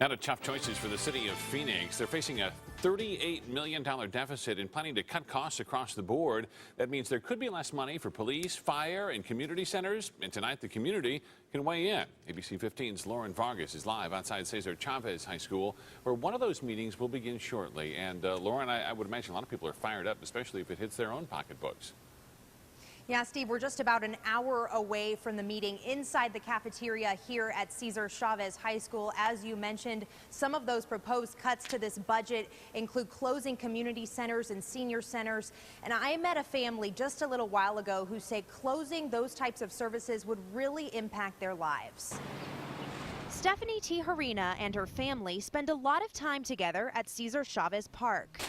Now to tough choices for the city of Phoenix. They're facing a $38 million deficit and planning to cut costs across the board. That means there could be less money for police, fire, and community centers. And tonight, the community can weigh in. ABC 15's Lauren Vargas is live outside Cesar Chavez High School, where one of those meetings will begin shortly. And Lauren, I would imagine a lot of people are fired up, especially if it hits their own pocketbooks. Yeah, Steve, we're just about an hour away from the meeting inside the cafeteria here at Cesar Chavez High School. As you mentioned, some of those proposed cuts to this budget include closing community centers and senior centers. And I met a family just a little while ago who say closing those types of services would really impact their lives. Stephanie Tijerina and her family spend a lot of time together at Cesar Chavez Park.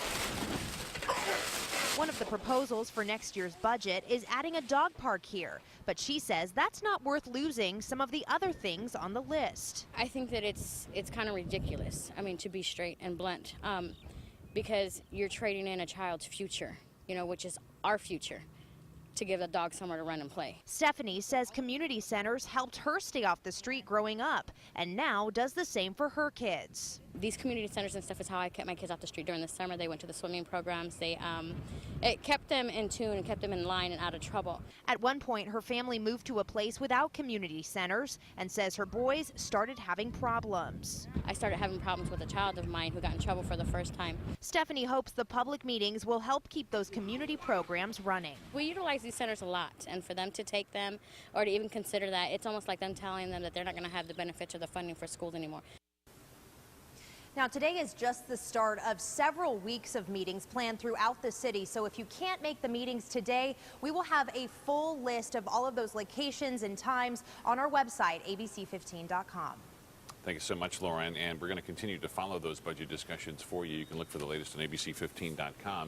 One of the proposals for next year's budget is adding a dog park here, but she says that's not worth losing some of the other things on the list. I think that it's kind of ridiculous, I mean, to be straight and blunt, because you're trading in a child's future, which is our future, to give a dog somewhere to run and play. Stephanie says community centers helped her stay off the street growing up, and now does the same for her kids. These community centers and stuff is how I kept my kids off the street during the summer. They went to the swimming programs. It kept them in tune and kept them in line and out of trouble. At one point, her family moved to a place without community centers and says her boys started having problems. I started having problems with a child of mine who got in trouble for the first time. Stephanie hopes the public meetings will help keep those community programs running. We utilize these centers a lot, and for them to take them or to even consider that, it's almost like them telling them that they're not going to have the benefits or the funding for schools anymore. Now, today is just the start of several weeks of meetings planned throughout the city. So if you can't make the meetings today, we will have a full list of all of those locations and times on our website, abc15.com. Thank you so much, Lauren. And we're going to continue to follow those budget discussions for you. You can look for the latest on abc15.com.